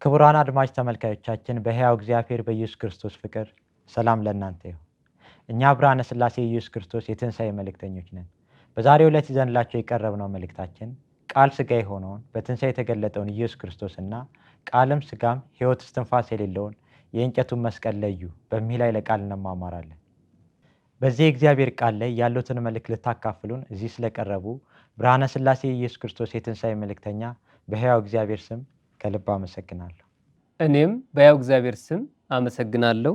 ክቡራን አድማጭ ተመልካዮቻችን በሕያው እግዚአብሔር በኢየሱስ ክርስቶስ ፍቅር ሰላም ለእናንተ ይሁን። እኛ ብርሃነ ሥላሴ ኢየሱስ ክርስቶስ የትንሣኤ መልእክተኞች ነን። በዛሬው ዕለት ይዘንላቸው የቀረብነው መልእክታችን ቃል ሥጋ የሆነውን በትንሣኤ የተገለጠውን ኢየሱስ ክርስቶስና ቃልም ሥጋም ሕይወት እስትንፋስ የሌለውን የእንጨቱን መስቀል ለዩ በሚል ኃይለ ቃል እንማማራለን። በዚህ የእግዚአብሔር ቃል ላይ ያሉትን መልእክት ልታካፍሉን እዚህ ስለቀረቡ ብርሃነ ሥላሴ ኢየሱስ ክርስቶስ የትንሣኤ መልእክተኛ በሕያው እግዚአብሔር ስም ከልብ አመሰግናለሁ። እኔም በሕያው እግዚአብሔር ስም አመሰግናለሁ።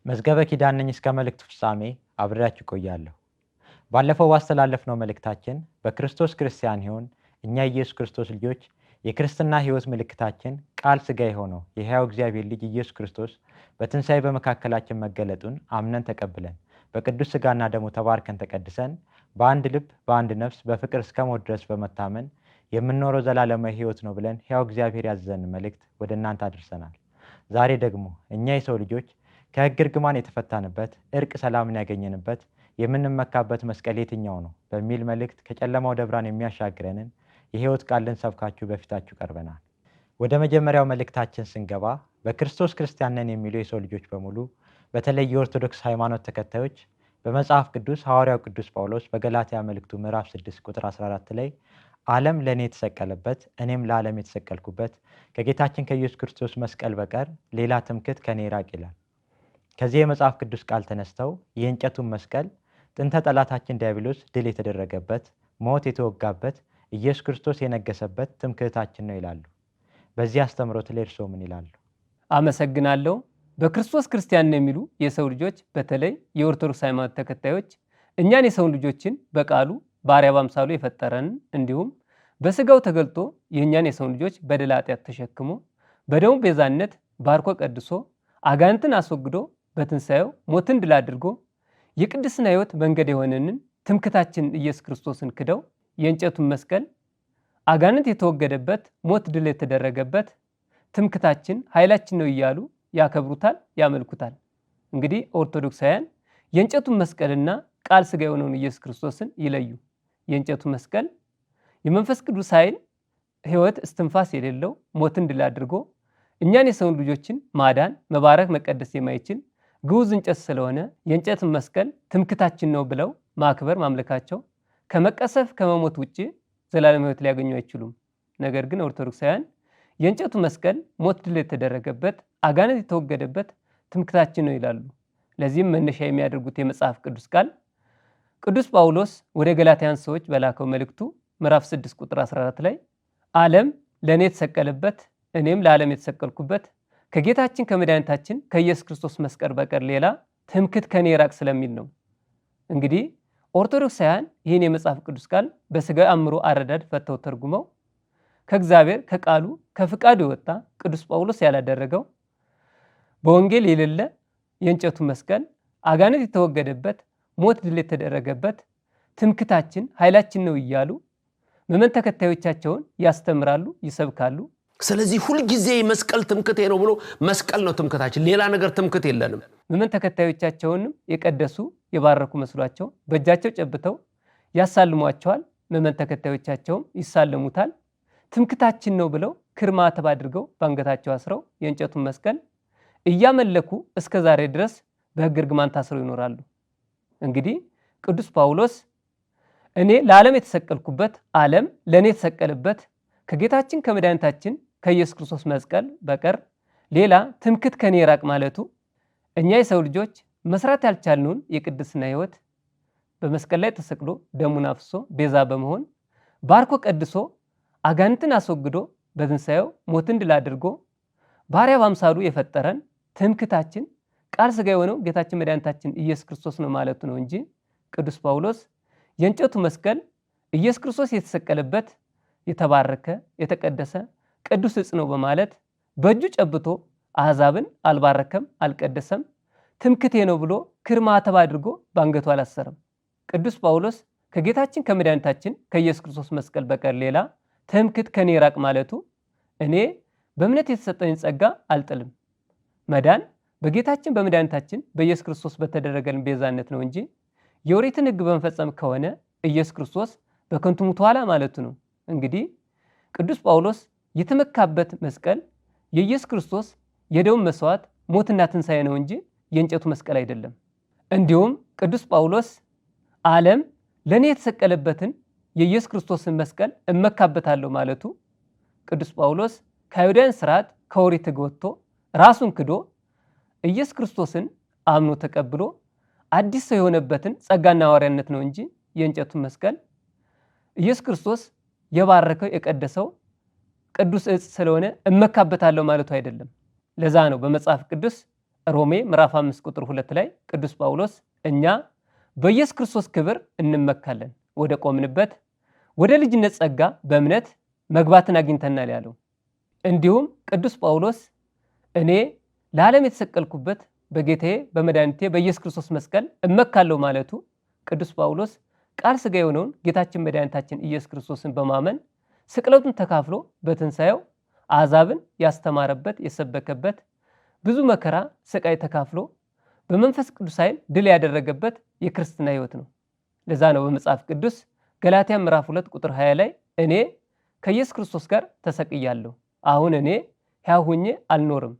መዝገበ ኪዳን ነኝ። እስከ መልእክቱ ፍጻሜ አብሬያችሁ ቆያለሁ። ባለፈው ባስተላለፍነው መልእክታችን በክርስቶስ ክርስቲያን ይሆን እኛ ኢየሱስ ክርስቶስ ልጆች የክርስትና ሕይወት ምልክታችን ቃል ሥጋ የሆነው የሕያው እግዚአብሔር ልጅ ኢየሱስ ክርስቶስ በትንሣኤ በመካከላችን መገለጡን አምነን ተቀብለን በቅዱስ ሥጋና ደሙ ተባርከን ተቀድሰን በአንድ ልብ በአንድ ነፍስ በፍቅር እስከ ሞት ድረስ በመታመን የምንኖረው ዘላለማዊ ሕይወት ነው ብለን ሕያው እግዚአብሔር ያዘዘን መልእክት ወደ እናንተ አድርሰናል። ዛሬ ደግሞ እኛ የሰው ልጆች ከሕግ እርግማን የተፈታንበት እርቅ ሰላምን ያገኘንበት የምንመካበት መስቀል የትኛው ነው በሚል መልእክት ከጨለማ ወደ ብርሃን የሚያሻግረንን የሕይወት ቃል ልንሰብካችሁ በፊታችሁ ቀርበናል። ወደ መጀመሪያው መልእክታችን ስንገባ በክርስቶስ ክርስቲያን ነን የሚሉ የሰው ልጆች በሙሉ በተለይ የኦርቶዶክስ ሃይማኖት ተከታዮች በመጽሐፍ ቅዱስ ሐዋርያው ቅዱስ ጳውሎስ በገላትያ መልእክቱ ምዕራፍ 6 ቁጥር 14 ላይ ዓለም ለእኔ የተሰቀለበት እኔም ለዓለም የተሰቀልኩበት ከጌታችን ከኢየሱስ ክርስቶስ መስቀል በቀር ሌላ ትምክህት ከኔ ይራቅ ይላል። ከዚህ የመጽሐፍ ቅዱስ ቃል ተነስተው የእንጨቱን መስቀል ጥንተ ጠላታችን ዲያብሎስ ድል የተደረገበት ሞት የተወጋበት ኢየሱስ ክርስቶስ የነገሰበት ትምክህታችን ነው ይላሉ። በዚህ አስተምሮት ላይ እርስዎ ምን ይላሉ? አመሰግናለሁ። በክርስቶስ ክርስቲያን ነን የሚሉ የሰው ልጆች በተለይ የኦርቶዶክስ ሃይማኖት ተከታዮች እኛን የሰው ልጆችን በቃሉ ባሪያ በአምሳሉ የፈጠረንን እንዲሁም በሥጋው ተገልጦ የእኛን የሰው ልጆች በደል ኃጢአት ተሸክሞ በደሙ ቤዛነት ባርኮ ቀድሶ አጋንንትን አስወግዶ በትንሣኤው ሞትን ድል አድርጎ የቅድስና ሕይወት መንገድ የሆነንን ትምክህታችን ኢየሱስ ክርስቶስን ክደው የእንጨቱን መስቀል አጋንንት የተወገደበት ሞት ድል የተደረገበት ትምክህታችን ኃይላችን ነው እያሉ ያከብሩታል፣ ያመልኩታል። እንግዲህ ኦርቶዶክሳውያን የእንጨቱን መስቀልና ቃል ሥጋ የሆነውን ኢየሱስ ክርስቶስን ይለዩ። የእንጨቱ መስቀል የመንፈስ ቅዱስ ኃይል ሕይወት እስትንፋስ የሌለው ሞትን ድል አድርጎ እኛን የሰውን ልጆችን ማዳን መባረክ መቀደስ የማይችል ግዑዝ እንጨት ስለሆነ የእንጨትን መስቀል ትምክህታችን ነው ብለው ማክበር ማምለካቸው ከመቀሰፍ ከመሞት ውጭ ዘላለም ሕይወት ሊያገኙ አይችሉም። ነገር ግን ኦርቶዶክሳውያን የእንጨቱ መስቀል ሞት ድል የተደረገበት አጋንንት የተወገደበት ትምክህታችን ነው ይላሉ። ለዚህም መነሻ የሚያደርጉት የመጽሐፍ ቅዱስ ቃል ቅዱስ ጳውሎስ ወደ ገላትያን ሰዎች በላከው መልእክቱ ምዕራፍ 6 ቁጥር 14 ላይ ዓለም ለእኔ የተሰቀለበት እኔም ለዓለም የተሰቀልኩበት ከጌታችን ከመድኃኒታችን ከኢየሱስ ክርስቶስ መስቀል በቀር ሌላ ትምክህት ከኔ ይራቅ ስለሚል ነው። እንግዲህ ኦርቶዶክሳውያን ይህን የመጽሐፍ ቅዱስ ቃል በሥጋዊ አእምሮ አረዳድ ፈተው ተርጉመው ከእግዚአብሔር ከቃሉ ከፍቃዱ የወጣ ቅዱስ ጳውሎስ ያላደረገው በወንጌል የሌለ የእንጨቱ መስቀል አጋንንት የተወገደበት ሞት ድል የተደረገበት ትምክህታችን ኃይላችን ነው እያሉ ምዕመን ተከታዮቻቸውን ያስተምራሉ፣ ይሰብካሉ። ስለዚህ ሁልጊዜ መስቀል ትምክህቴ ነው ብሎ መስቀል ነው ትምክህታችን፣ ሌላ ነገር ትምክህት የለንም። ምዕመን ተከታዮቻቸውንም የቀደሱ የባረኩ መስሏቸው በእጃቸው ጨብተው ያሳልሟቸዋል። ምዕመን ተከታዮቻቸውም ይሳለሙታል። ትምክህታችን ነው ብለው ክርማተብ አድርገው ባንገታቸው አስረው የእንጨቱን መስቀል እያመለኩ እስከ ዛሬ ድረስ በሕግ እርግማን ታስረው ይኖራሉ። እንግዲህ ቅዱስ ጳውሎስ እኔ ለዓለም የተሰቀልኩበት ዓለም ለእኔ የተሰቀለበት ከጌታችን ከመድኃኒታችን ከኢየሱስ ክርስቶስ መስቀል በቀር ሌላ ትምክህት ከኔ ይራቅ ማለቱ እኛ የሰው ልጆች መስራት ያልቻልነውን የቅድስና ሕይወት በመስቀል ላይ ተሰቅሎ ደሙን አፍሶ ቤዛ በመሆን ባርኮ ቀድሶ አጋንንትን አስወግዶ በትንሣኤው ሞትን ድል አድርጎ ባሪያ በአምሳሉ የፈጠረን ትምክህታችን ቃል ሥጋ የሆነው ጌታችን መድኃኒታችን ኢየሱስ ክርስቶስ ነው ማለቱ ነው እንጂ ቅዱስ ጳውሎስ የእንጨቱ መስቀል ኢየሱስ ክርስቶስ የተሰቀለበት የተባረከ የተቀደሰ ቅዱስ ዕፅ ነው በማለት በእጁ ጨብቶ አሕዛብን አልባረከም፣ አልቀደሰም። ትምክህቴ ነው ብሎ ክርማተብ አድርጎ በአንገቱ አላሰረም። ቅዱስ ጳውሎስ ከጌታችን ከመድኃኒታችን ከኢየሱስ ክርስቶስ መስቀል በቀር ሌላ ትምክህት ከኔ ይራቅ ማለቱ እኔ በእምነት የተሰጠኝ ጸጋ አልጥልም። መዳን በጌታችን በመድኃኒታችን በኢየሱስ ክርስቶስ በተደረገልን ቤዛነት ነው እንጂ የኦሪትን ሕግ በመፈጸም ከሆነ ኢየሱስ ክርስቶስ በከንቱ ሙቷል ማለቱ ነው። እንግዲህ ቅዱስ ጳውሎስ የተመካበት መስቀል የኢየሱስ ክርስቶስ የደሙ መስዋዕት ሞትና ትንሣኤ ነው እንጂ የእንጨቱ መስቀል አይደለም። እንዲሁም ቅዱስ ጳውሎስ ዓለም ለእኔ የተሰቀለበትን የኢየሱስ ክርስቶስን መስቀል እመካበታለሁ ማለቱ ቅዱስ ጳውሎስ ከአይሁዳውያን ስርዓት ከኦሪት ሕግ ወጥቶ ራሱን ክዶ ኢየሱስ ክርስቶስን አምኖ ተቀብሎ አዲስ ሰው የሆነበትን ጸጋና ሐዋርያነት ነው እንጂ የእንጨቱን መስቀል ኢየሱስ ክርስቶስ የባረከው የቀደሰው ቅዱስ ዕፅ ስለሆነ እመካበታለሁ ማለቱ አይደለም። ለዛ ነው በመጽሐፍ ቅዱስ ሮሜ ምዕራፍ 5 ቁጥር 2 ላይ ቅዱስ ጳውሎስ እኛ በኢየሱስ ክርስቶስ ክብር እንመካለን፣ ወደ ቆምንበት ወደ ልጅነት ጸጋ በእምነት መግባትን አግኝተናል ያለው። እንዲሁም ቅዱስ ጳውሎስ እኔ ለዓለም የተሰቀልኩበት በጌታዬ በመድኃኒቴ በኢየሱስ ክርስቶስ መስቀል እመካለሁ ማለቱ ቅዱስ ጳውሎስ ቃል ሥጋ የሆነውን ጌታችን መድኃኒታችን ኢየሱስ ክርስቶስን በማመን ስቅለቱን ተካፍሎ በትንሣኤው አሕዛብን ያስተማረበት የሰበከበት ብዙ መከራ ስቃይ ተካፍሎ በመንፈስ ቅዱስ ኃይል ድል ያደረገበት የክርስትና ሕይወት ነው። ለዛ ነው በመጽሐፍ ቅዱስ ገላትያ ምዕራፍ 2 ቁጥር 20 ላይ እኔ ከኢየሱስ ክርስቶስ ጋር ተሰቅያለሁ፣ አሁን እኔ ሕያው ሆኜ አልኖርም፣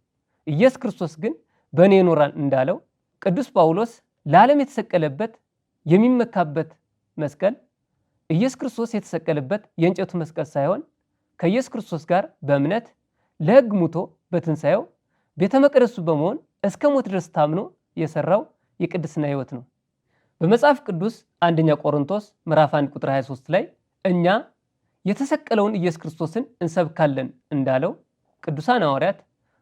ኢየሱስ ክርስቶስ ግን በእኔ ይኖራል እንዳለው ቅዱስ ጳውሎስ ለዓለም የተሰቀለበት የሚመካበት መስቀል ኢየሱስ ክርስቶስ የተሰቀለበት የእንጨቱ መስቀል ሳይሆን ከኢየሱስ ክርስቶስ ጋር በእምነት ለሕግ ሙቶ በትንሣኤው ቤተ መቅደሱ በመሆን እስከ ሞት ድረስ ታምኖ የሰራው የቅድስና ሕይወት ነው። በመጽሐፍ ቅዱስ አንደኛ ቆሮንቶስ ምዕራፍ 1 ቁጥር 23 ላይ እኛ የተሰቀለውን ኢየሱስ ክርስቶስን እንሰብካለን እንዳለው ቅዱሳን ሐዋርያት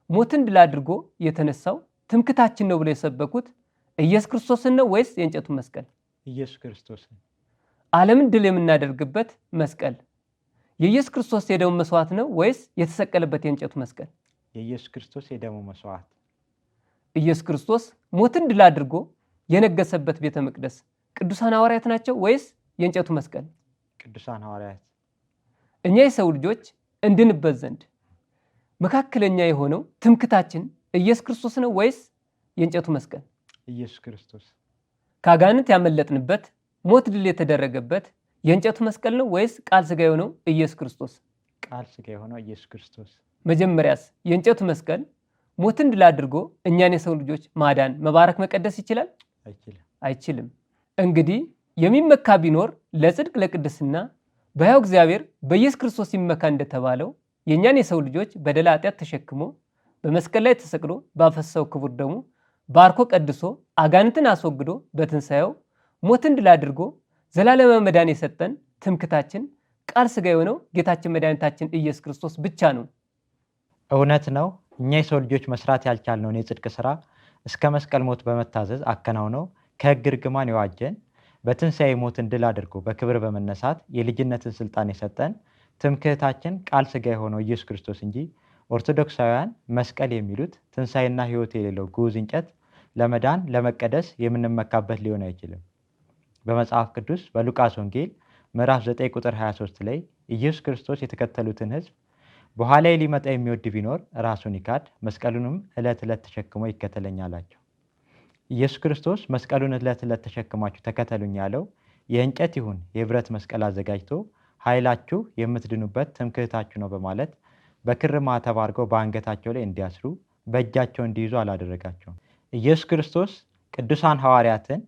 ሞትን ድል አድርጎ የተነሳው ትምክታችን ነው ብለው የሰበኩት ኢየሱስ ክርስቶስን ነው ወይስ የእንጨቱን መስቀል? ኢየሱስ ክርስቶስን። ዓለምን ድል የምናደርግበት መስቀል የኢየሱስ ክርስቶስ የደሙ መስዋዕት ነው ወይስ የተሰቀለበት የእንጨቱ መስቀል? የኢየሱስ ክርስቶስ የደሙ መስዋዕት። ኢየሱስ ክርስቶስ ሞትን ድል አድርጎ የነገሰበት ቤተ መቅደስ ቅዱሳን ሐዋርያት ናቸው ወይስ የእንጨቱ መስቀል? ቅዱሳን ሐዋርያት። እኛ የሰው ልጆች እንድንበት ዘንድ መካከለኛ የሆነው ትምክታችን ኢየሱስ ክርስቶስ ነው ወይስ የእንጨቱ መስቀል? ኢየሱስ ክርስቶስ። ከአጋንንት ያመለጥንበት ሞት ድል የተደረገበት የእንጨቱ መስቀል ነው ወይስ ቃል ሥጋ የሆነው ኢየሱስ ክርስቶስ? ቃል ሥጋ የሆነው ኢየሱስ ክርስቶስ። መጀመሪያስ የእንጨቱ መስቀል ሞትን ድል አድርጎ እኛን የሰው ልጆች ማዳን፣ መባረክ፣ መቀደስ ይችላል? አይችልም። እንግዲህ የሚመካ ቢኖር ለጽድቅ ለቅድስና በሕያው እግዚአብሔር በኢየሱስ ክርስቶስ ይመካ እንደተባለው የእኛን የሰው ልጆች በደል ኃጢአት ተሸክሞ በመስቀል ላይ ተሰቅሎ ባፈሰሰው ክቡር ደሙ ባርኮ ቀድሶ አጋንንትን አስወግዶ በትንሣኤው ሞትን ድል አድርጎ ዘላለማዊ መዳን የሰጠን ትምክታችን ቃል ሥጋ የሆነው ጌታችን መድኃኒታችን ኢየሱስ ክርስቶስ ብቻ ነው። እውነት ነው። እኛ የሰው ልጆች መስራት ያልቻልነውን የጽድቅ ስራ እስከ መስቀል ሞት በመታዘዝ አከናውነው ከሕግ እርግማን የዋጀን በትንሣኤ ሞትን ድል አድርጎ በክብር በመነሳት የልጅነትን ስልጣን የሰጠን ትምክህታችን ቃል ሥጋ የሆነው ኢየሱስ ክርስቶስ እንጂ ኦርቶዶክሳውያን መስቀል የሚሉት ትንሣኤና ሕይወት የሌለው ግዑዝ እንጨት ለመዳን ለመቀደስ የምንመካበት ሊሆን አይችልም። በመጽሐፍ ቅዱስ በሉቃስ ወንጌል ምዕራፍ 9 ቁጥር 23 ላይ ኢየሱስ ክርስቶስ የተከተሉትን ሕዝብ በኋላዬ ሊመጣ የሚወድ ቢኖር ራሱን ይካድ፣ መስቀሉንም ዕለት ዕለት ተሸክሞ ይከተለኝ አላቸው። ኢየሱስ ክርስቶስ መስቀሉን ዕለት ዕለት ተሸክማችሁ ተከተሉኝ ያለው የእንጨት ይሁን የብረት መስቀል አዘጋጅቶ ኃይላችሁ የምትድኑበት ትምክህታችሁ ነው በማለት በክር ማተብ አድርገው በአንገታቸው ላይ እንዲያስሩ በእጃቸው እንዲይዙ አላደረጋቸውም። ኢየሱስ ክርስቶስ ቅዱሳን ሐዋርያትን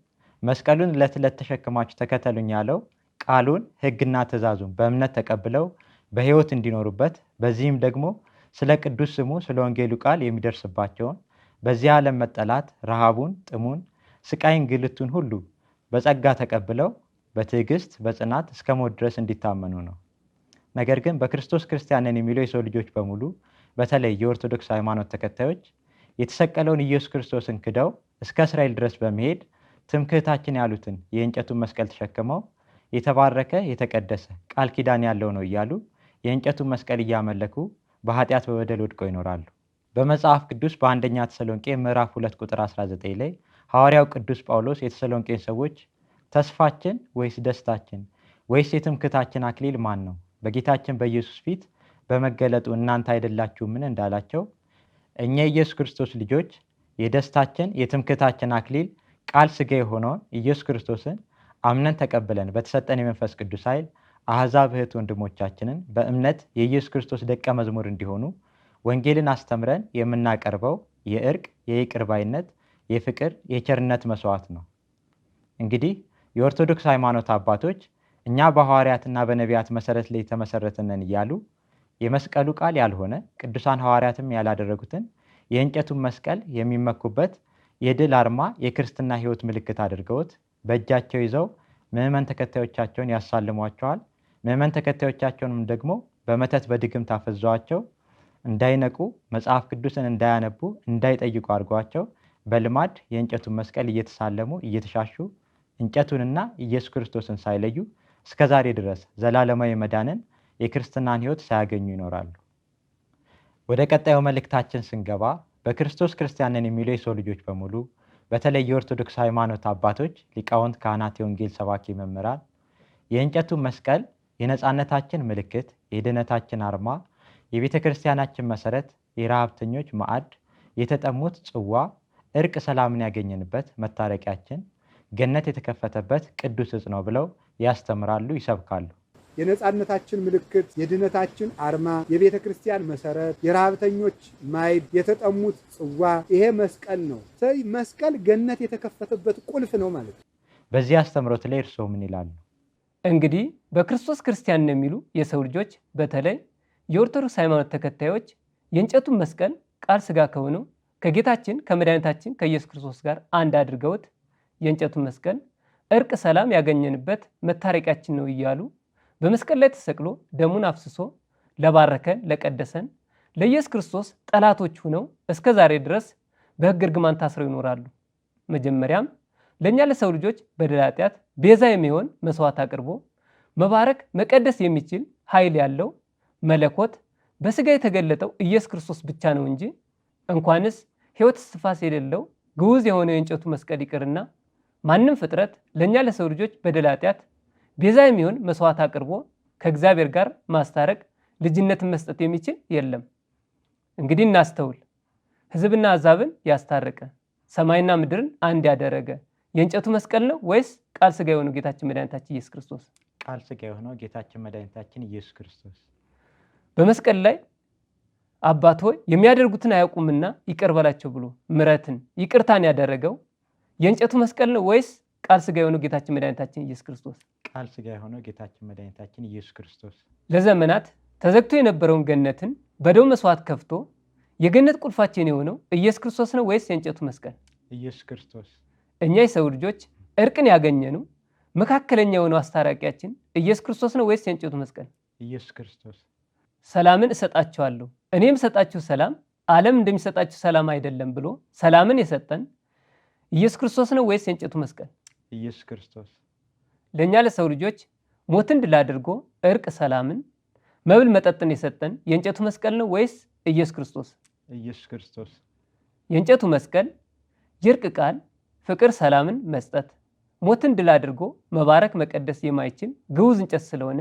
መስቀሉን ዕለት ዕለት ተሸክማችሁ ተከተሉኝ ያለው ቃሉን ሕግና ትእዛዙን በእምነት ተቀብለው በሕይወት እንዲኖሩበት፣ በዚህም ደግሞ ስለ ቅዱስ ስሙ ስለ ወንጌሉ ቃል የሚደርስባቸውን በዚህ ዓለም መጠላት፣ ረሃቡን፣ ጥሙን፣ ስቃይን፣ ግልቱን ሁሉ በጸጋ ተቀብለው በትዕግስት በጽናት እስከ ሞት ድረስ እንዲታመኑ ነው። ነገር ግን በክርስቶስ ክርስቲያንን የሚሉ የሰው ልጆች በሙሉ በተለይ የኦርቶዶክስ ሃይማኖት ተከታዮች የተሰቀለውን ኢየሱስ ክርስቶስን ክደው እስከ እስራኤል ድረስ በመሄድ ትምክህታችን ያሉትን የእንጨቱን መስቀል ተሸክመው የተባረከ የተቀደሰ ቃል ኪዳን ያለው ነው እያሉ የእንጨቱን መስቀል እያመለኩ በኃጢአት በበደል ወድቀው ይኖራሉ። በመጽሐፍ ቅዱስ በአንደኛ ተሰሎንቄ ምዕራፍ 2 ቁጥር 19 ላይ ሐዋርያው ቅዱስ ጳውሎስ የተሰሎንቄን ሰዎች ተስፋችን ወይስ ደስታችን ወይስ የትምክህታችን አክሊል ማን ነው? በጌታችን በኢየሱስ ፊት በመገለጡ እናንተ አይደላችሁምን እንዳላቸው እኛ የኢየሱስ ክርስቶስ ልጆች የደስታችን የትምክህታችን አክሊል ቃል ሥጋ የሆነውን ኢየሱስ ክርስቶስን አምነን ተቀብለን በተሰጠን የመንፈስ ቅዱስ ኃይል አሕዛብ እህት ወንድሞቻችንን በእምነት የኢየሱስ ክርስቶስ ደቀ መዝሙር እንዲሆኑ ወንጌልን አስተምረን የምናቀርበው የእርቅ፣ የይቅር ባይነት፣ የፍቅር፣ የቸርነት መስዋዕት ነው። እንግዲህ የኦርቶዶክስ ሃይማኖት አባቶች እኛ በሐዋርያትና በነቢያት መሰረት ላይ የተመሰረትነን እያሉ የመስቀሉ ቃል ያልሆነ ቅዱሳን ሐዋርያትም ያላደረጉትን የእንጨቱን መስቀል የሚመኩበት የድል አርማ የክርስትና ሕይወት ምልክት አድርገውት በእጃቸው ይዘው ምዕመን ተከታዮቻቸውን ያሳልሟቸዋል። ምዕመን ተከታዮቻቸውንም ደግሞ በመተት በድግምት አፈዘዋቸው እንዳይነቁ፣ መጽሐፍ ቅዱስን እንዳያነቡ፣ እንዳይጠይቁ አድርጓቸው በልማድ የእንጨቱን መስቀል እየተሳለሙ እየተሻሹ እንጨቱንና ኢየሱስ ክርስቶስን ሳይለዩ እስከ ዛሬ ድረስ ዘላለማዊ መዳንን የክርስትናን ሕይወት ሳያገኙ ይኖራሉ። ወደ ቀጣዩ መልእክታችን ስንገባ በክርስቶስ ክርስቲያንን የሚሉ የሰው ልጆች በሙሉ በተለይ የኦርቶዶክስ ሃይማኖት አባቶች፣ ሊቃውንት፣ ካህናት፣ የወንጌል ሰባኪ መምህራን የእንጨቱን መስቀል የነፃነታችን ምልክት፣ የድነታችን አርማ፣ የቤተ ክርስቲያናችን መሰረት፣ የረሃብተኞች ማዕድ፣ የተጠሙት ጽዋ፣ እርቅ ሰላምን ያገኘንበት መታረቂያችን፣ ገነት የተከፈተበት ቅዱስ ዕፅ ነው ብለው ያስተምራሉ፣ ይሰብካሉ። የነፃነታችን ምልክት፣ የድነታችን አርማ፣ የቤተ ክርስቲያን መሰረት፣ የረሃብተኞች ማዕድ፣ የተጠሙት ጽዋ፣ ይሄ መስቀል ነው። ስለዚህ መስቀል ገነት የተከፈተበት ቁልፍ ነው ማለት ነው። በዚህ አስተምሮት ላይ እርስዎ ምን ይላሉ? እንግዲህ በክርስቶስ ክርስቲያን የሚሉ የሰው ልጆች በተለይ የኦርቶዶክስ ሃይማኖት ተከታዮች የእንጨቱን መስቀል ቃል ሥጋ ከሆነው ከጌታችን ከመድኃኒታችን ከኢየሱስ ክርስቶስ ጋር አንድ አድርገውት የእንጨቱን መስቀል እርቅ ሰላም ያገኘንበት መታረቂያችን ነው እያሉ በመስቀል ላይ ተሰቅሎ ደሙን አፍስሶ ለባረከን ለቀደሰን ለኢየሱስ ክርስቶስ ጠላቶች ሆነው እስከ ዛሬ ድረስ በሕግ እርግማን ታስረው ይኖራሉ። መጀመሪያም ለእኛ ለሰው ልጆች በደል ኃጢአት ቤዛ የሚሆን መስዋዕት አቅርቦ መባረክ መቀደስ የሚችል ኃይል ያለው መለኮት በሥጋ የተገለጠው ኢየሱስ ክርስቶስ ብቻ ነው እንጂ እንኳንስ ሕይወት እስትንፋስ የሌለው ግዑዝ የሆነው የእንጨቱ መስቀል ይቅርና ማንም ፍጥረት ለእኛ ለሰው ልጆች በደል ኃጢአት ቤዛ የሚሆን መስዋዕት አቅርቦ ከእግዚአብሔር ጋር ማስታረቅ ልጅነትን መስጠት የሚችል የለም። እንግዲህ እናስተውል። ሕዝብና አሕዛብን ያስታረቀ ሰማይና ምድርን አንድ ያደረገ የእንጨቱ መስቀል ነው ወይስ ቃል ሥጋ የሆነው ጌታችን መድኃኒታችን ኢየሱስ ክርስቶስ? ቃል ሥጋ የሆነው ጌታችን መድኃኒታችን ኢየሱስ ክርስቶስ በመስቀል ላይ አባት ሆይ የሚያደርጉትን አያውቁምና ይቅር በላቸው ብሎ ምሕረትን ይቅርታን ያደረገው የእንጨቱ መስቀል ነው ወይስ ቃል ሥጋ የሆነው ጌታችን መድኃኒታችን ኢየሱስ ክርስቶስ? ቃል ሥጋ የሆነው ጌታችን መድኃኒታችን ኢየሱስ ክርስቶስ ለዘመናት ተዘግቶ የነበረውን ገነትን በደሙ መስዋዕት ከፍቶ የገነት ቁልፋችን የሆነው ኢየሱስ ክርስቶስ ነው ወይስ የእንጨቱ መስቀል? ኢየሱስ ክርስቶስ። እኛ የሰው ልጆች እርቅን ያገኘነው መካከለኛ የሆነው አስታራቂያችን ኢየሱስ ክርስቶስ ነው ወይስ የእንጨቱ መስቀል? ኢየሱስ ክርስቶስ። ሰላምን እሰጣችኋለሁ እኔም እሰጣችሁ ሰላም ዓለም እንደሚሰጣችሁ ሰላም አይደለም ብሎ ሰላምን የሰጠን ኢየሱስ ክርስቶስ ነው ወይስ የእንጨቱ መስቀል? ኢየሱስ ክርስቶስ። ለእኛ ለሰው ልጆች ሞትን ድል አድርጎ እርቅ ሰላምን መብል መጠጥን የሰጠን የእንጨቱ መስቀል ነው ወይስ ኢየሱስ ክርስቶስ? ኢየሱስ ክርስቶስ። የእንጨቱ መስቀል የእርቅ ቃል ፍቅር ሰላምን መስጠት ሞትን ድል አድርጎ መባረክ መቀደስ የማይችል ግዑዝ እንጨት ስለሆነ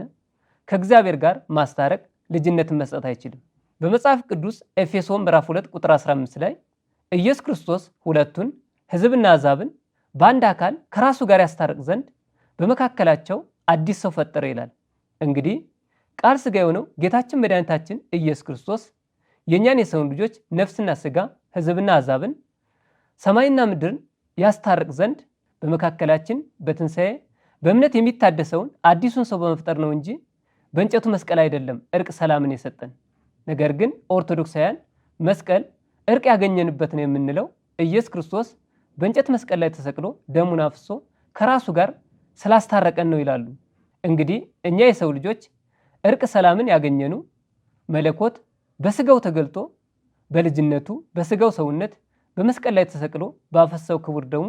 ከእግዚአብሔር ጋር ማስታረቅ ልጅነትን መስጠት አይችልም። በመጽሐፍ ቅዱስ ኤፌሶን ምዕራፍ 2 ቁጥር 15 ላይ ኢየሱስ ክርስቶስ ሁለቱን ሕዝብና አሕዛብን በአንድ አካል ከራሱ ጋር ያስታርቅ ዘንድ በመካከላቸው አዲስ ሰው ፈጠረ ይላል። እንግዲህ ቃል ሥጋ የሆነው ጌታችን መድኃኒታችን ኢየሱስ ክርስቶስ የእኛን የሰውን ልጆች ነፍስና ሥጋ ሕዝብና አሕዛብን ሰማይና ምድርን ያስታርቅ ዘንድ በመካከላችን በትንሣኤ በእምነት የሚታደሰውን አዲሱን ሰው በመፍጠር ነው እንጂ በእንጨቱ መስቀል አይደለም እርቅ ሰላምን የሰጠን። ነገር ግን ኦርቶዶክሳውያን መስቀል እርቅ ያገኘንበት ነው የምንለው ኢየሱስ ክርስቶስ በእንጨት መስቀል ላይ ተሰቅሎ ደሙን አፍሶ ከራሱ ጋር ስላስታረቀን ነው ይላሉ። እንግዲህ እኛ የሰው ልጆች እርቅ ሰላምን ያገኘኑ መለኮት በሥጋው ተገልጦ በልጅነቱ በሥጋው ሰውነት በመስቀል ላይ ተሰቅሎ ባፈሰው ክቡር ደሙ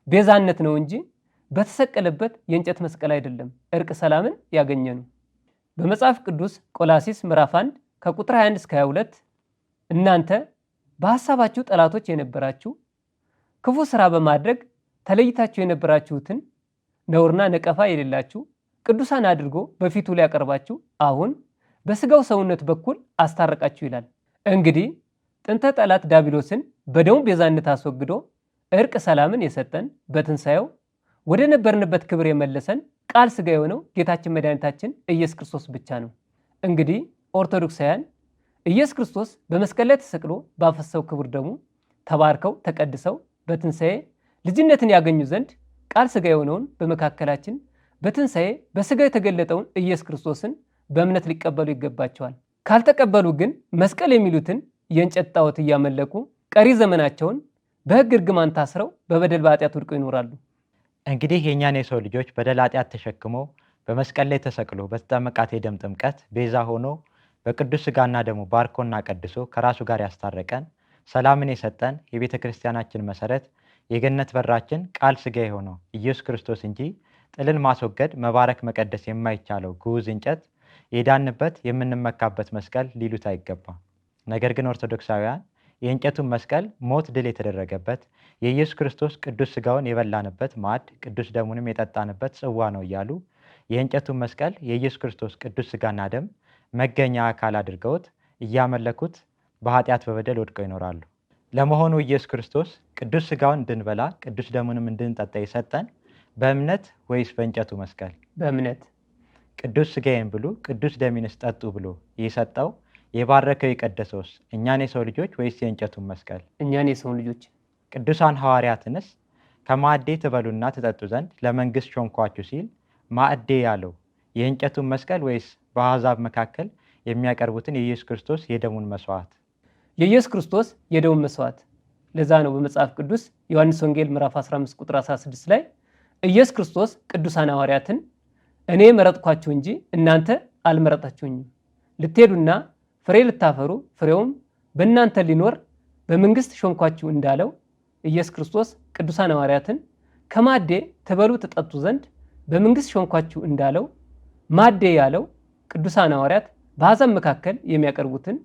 ቤዛነት ነው እንጂ በተሰቀለበት የእንጨት መስቀል አይደለም እርቅ ሰላምን ያገኘኑ። በመጽሐፍ ቅዱስ ቆላሲስ ምዕራፍ 1 ከቁጥር 21 እስከ 22 እናንተ በሐሳባችሁ ጠላቶች የነበራችሁ ክፉ ሥራ በማድረግ ተለይታችሁ የነበራችሁትን ነውርና ነቀፋ የሌላችሁ ቅዱሳን አድርጎ በፊቱ ላይ ያቀርባችሁ አሁን በሥጋው ሰውነት በኩል አስታረቃችሁ ይላል። እንግዲህ ጥንተ ጠላት ዲያብሎስን በደሙ ቤዛነት አስወግዶ እርቅ ሰላምን የሰጠን በትንሣኤው ወደ ነበርንበት ክብር የመለሰን ቃል ሥጋ የሆነው ጌታችን መድኃኒታችን ኢየሱስ ክርስቶስ ብቻ ነው። እንግዲህ ኦርቶዶክሳውያን ኢየሱስ ክርስቶስ በመስቀል ላይ ተሰቅሎ ባፈሰሰው ክቡር ደሙ ተባርከው ተቀድሰው በትንሣኤ ልጅነትን ያገኙ ዘንድ ቃል ሥጋ የሆነውን በመካከላችን በትንሣኤ በሥጋ የተገለጠውን ኢየሱስ ክርስቶስን በእምነት ሊቀበሉ ይገባቸዋል። ካልተቀበሉ ግን መስቀል የሚሉትን የእንጨት ጣዖት እያመለኩ ቀሪ ዘመናቸውን በሕግ እርግማን ታስረው በበደል በኃጢአት ወድቀው ይኖራሉ። እንግዲህ የእኛን የሰው ልጆች በደል ኃጢአት ተሸክሞ በመስቀል ላይ ተሰቅሎ በተጠመቃት የደም ጥምቀት ቤዛ ሆኖ በቅዱስ ሥጋና ደሙ ባርኮና ቀድሶ ከራሱ ጋር ያስታረቀን ሰላምን የሰጠን የቤተ ክርስቲያናችን መሰረት የገነት በራችን ቃል ሥጋ የሆነው ኢየሱስ ክርስቶስ እንጂ ጥልን ማስወገድ መባረክ መቀደስ የማይቻለው ግዑዝ እንጨት የዳንበት የምንመካበት መስቀል ሊሉት አይገባም። ነገር ግን ኦርቶዶክሳውያን የእንጨቱን መስቀል ሞት ድል የተደረገበት የኢየሱስ ክርስቶስ ቅዱስ ሥጋውን የበላንበት ማዕድ ቅዱስ ደሙንም የጠጣንበት ጽዋ ነው እያሉ የእንጨቱን መስቀል የኢየሱስ ክርስቶስ ቅዱስ ሥጋና ደም መገኛ አካል አድርገውት እያመለኩት በኃጢአት በበደል ወድቀው ይኖራሉ። ለመሆኑ ኢየሱስ ክርስቶስ ቅዱስ ሥጋውን እንድንበላ ቅዱስ ደሙንም እንድንጠጣ የሰጠን በእምነት ወይስ በእንጨቱ መስቀል? በእምነት። ቅዱስ ሥጋዬን ብሉ ቅዱስ ደሜንስ ጠጡ ብሎ የሰጠው የባረከው የቀደሰውስ እኛን የሰው ልጆች ወይስ የእንጨቱን መስቀል? እኛን የሰው ልጆች። ቅዱሳን ሐዋርያትንስ ከማዕዴ ትበሉና ትጠጡ ዘንድ ለመንግሥት ሾምኳችሁ ሲል ማዕዴ ያለው የእንጨቱን መስቀል ወይስ በአሕዛብ መካከል የሚያቀርቡትን የኢየሱስ ክርስቶስ የደሙን መስዋዕት? የኢየሱስ ክርስቶስ የደሙን መስዋዕት። ለዛ ነው በመጽሐፍ ቅዱስ ዮሐንስ ወንጌል ምዕራፍ 15 ቁጥር 16 ላይ ኢየሱስ ክርስቶስ ቅዱሳን ሐዋርያትን እኔ መረጥኳችሁ እንጂ እናንተ አልመረጣችሁኝም፣ ልትሄዱና ፍሬ ልታፈሩ ፍሬውም በእናንተ ሊኖር በመንግሥት ሾምኳችሁ እንዳለው ኢየሱስ ክርስቶስ ቅዱሳን ሐዋርያትን ከማዕዴ ትበሉ ትጠጡ ዘንድ በመንግሥት ሾምኳችሁ እንዳለው ማዕዴ ያለው ቅዱሳን ሐዋርያት በአሕዛብ መካከል የሚያቀርቡትን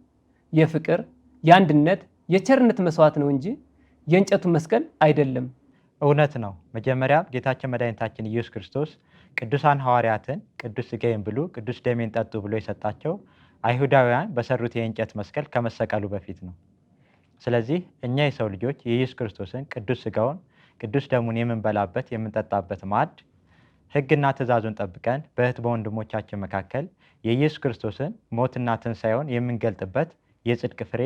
የፍቅር፣ የአንድነት፣ የቸርነት መስዋዕት ነው እንጂ የእንጨቱን መስቀል አይደለም። እውነት ነው። መጀመሪያ ጌታችን መድኃኒታችን ኢየሱስ ክርስቶስ ቅዱሳን ሐዋርያትን ቅዱስ ሥጋዬን ብሉ ቅዱስ ደሜን ጠጡ ብሎ የሰጣቸው አይሁዳውያን በሰሩት የእንጨት መስቀል ከመሰቀሉ በፊት ነው። ስለዚህ እኛ የሰው ልጆች የኢየሱስ ክርስቶስን ቅዱስ ሥጋውን ቅዱስ ደሙን የምንበላበት የምንጠጣበት ማዕድ ሕግና ትእዛዙን ጠብቀን በእህት በወንድሞቻችን መካከል የኢየሱስ ክርስቶስን ሞትና ትንሣኤውን የምንገልጥበት የጽድቅ ፍሬ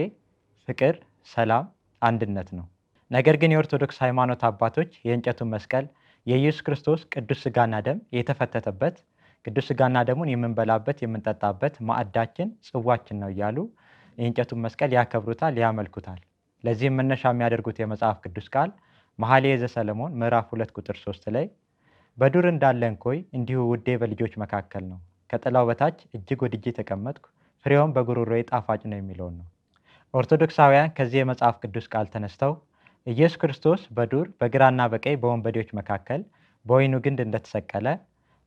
ፍቅር፣ ሰላም፣ አንድነት ነው። ነገር ግን የኦርቶዶክስ ሃይማኖት አባቶች የእንጨቱን መስቀል የኢየሱስ ክርስቶስ ቅዱስ ሥጋና ደም የተፈተተበት ቅዱስ ሥጋና ደሙን የምንበላበት የምንጠጣበት ማዕዳችን ጽዋችን ነው እያሉ የእንጨቱን መስቀል ያከብሩታል፣ ያመልኩታል። ለዚህም መነሻ የሚያደርጉት የመጽሐፍ ቅዱስ ቃል መኃልየ ዘሰሎሞን ምዕራፍ 2 ቁጥር 3 ላይ በዱር እንዳለ እንኮይ እንዲሁ ውዴ በልጆች መካከል ነው፣ ከጥላው በታች እጅግ ወድጄ ተቀመጥኩ፣ ፍሬውም በጉሮሮዬ ጣፋጭ ነው የሚለውን ነው። ኦርቶዶክሳውያን ከዚህ የመጽሐፍ ቅዱስ ቃል ተነስተው ኢየሱስ ክርስቶስ በዱር በግራና በቀኝ በወንበዴዎች መካከል በወይኑ ግንድ እንደተሰቀለ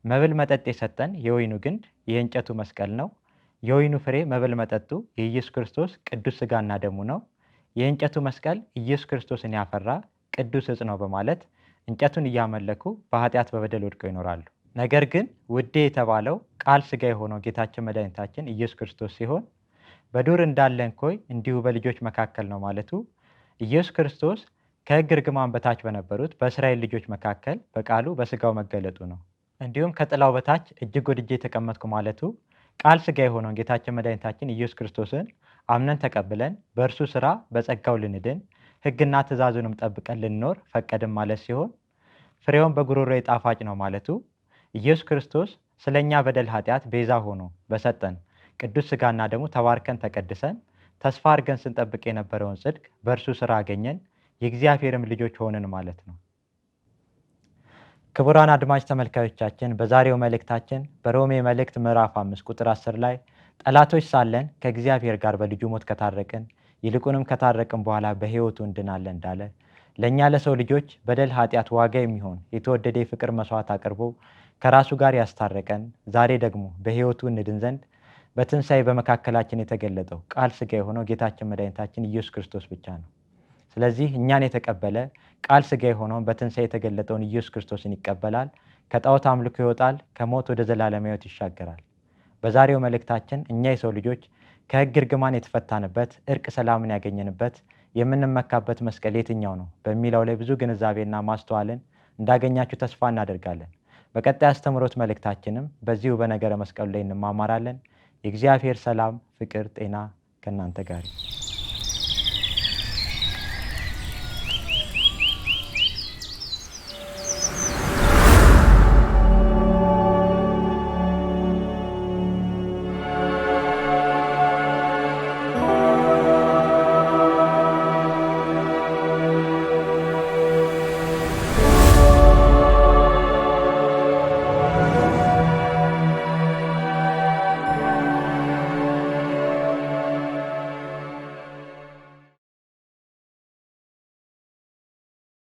መብል መጠጥ የሰጠን የወይኑ ግንድ የእንጨቱ መስቀል ነው። የወይኑ ፍሬ መብል መጠጡ የኢየሱስ ክርስቶስ ቅዱስ ሥጋና ደሙ ነው። የእንጨቱ መስቀል ኢየሱስ ክርስቶስን ያፈራ ቅዱስ ዕፅ ነው በማለት እንጨቱን እያመለኩ በኃጢአት በበደል ወድቀው ይኖራሉ። ነገር ግን ውዴ የተባለው ቃል ሥጋ የሆነው ጌታችን መድኃኒታችን ኢየሱስ ክርስቶስ ሲሆን በዱር እንዳለ እንኮይ እንዲሁ በልጆች መካከል ነው ማለቱ ኢየሱስ ክርስቶስ ከሕግ እርግማን በታች በነበሩት በእስራኤል ልጆች መካከል በቃሉ በሥጋው መገለጡ ነው። እንዲሁም ከጥላው በታች እጅግ ወድጄ የተቀመጥኩ ማለቱ ቃል ሥጋ የሆነውን ጌታችን መድኃኒታችን ኢየሱስ ክርስቶስን አምነን ተቀብለን በእርሱ ሥራ በጸጋው ልንድን ሕግና ትእዛዙንም ጠብቀን ልንኖር ፈቀድም ማለት ሲሆን ፍሬውን በጉሮሮዬ ጣፋጭ ነው ማለቱ ኢየሱስ ክርስቶስ ስለ እኛ በደል ኃጢአት ቤዛ ሆኖ በሰጠን ቅዱስ ሥጋና ደሙ ተባርከን ተቀድሰን ተስፋ አድርገን ስንጠብቅ የነበረውን ጽድቅ በእርሱ ሥራ አገኘን፣ የእግዚአብሔርም ልጆች ሆንን ማለት ነው። ክቡራን አድማጭ ተመልካዮቻችን በዛሬው መልእክታችን በሮሜ መልእክት ምዕራፍ 5 ቁጥር 10 ላይ ጠላቶች ሳለን ከእግዚአብሔር ጋር በልጁ ሞት ከታረቅን ይልቁንም ከታረቅን በኋላ በሕይወቱ እንድናለን እንዳለ ለእኛ ለሰው ልጆች በደል ኃጢአት ዋጋ የሚሆን የተወደደ የፍቅር መስዋዕት አቅርቦ ከራሱ ጋር ያስታረቀን ዛሬ ደግሞ በሕይወቱ እንድን ዘንድ በትንሣኤ በመካከላችን የተገለጠው ቃል ሥጋ የሆነው ጌታችን መድኃኒታችን ኢየሱስ ክርስቶስ ብቻ ነው። ስለዚህ እኛን የተቀበለ ቃል ሥጋ የሆነውን በትንሣኤ የተገለጠውን ኢየሱስ ክርስቶስን ይቀበላል፣ ከጣዖት አምልኮ ይወጣል፣ ከሞት ወደ ዘላለም ሕይወት ይሻገራል። በዛሬው መልእክታችን እኛ የሰው ልጆች ከሕግ እርግማን የተፈታንበት እርቅ ሰላምን ያገኘንበት የምንመካበት መስቀል የትኛው ነው በሚለው ላይ ብዙ ግንዛቤና ማስተዋልን እንዳገኛችሁ ተስፋ እናደርጋለን። በቀጣይ አስተምሮት መልእክታችንም በዚሁ በነገረ መስቀሉ ላይ እንማማራለን። የእግዚአብሔር ሰላም፣ ፍቅር፣ ጤና ከእናንተ ጋር ይሁን።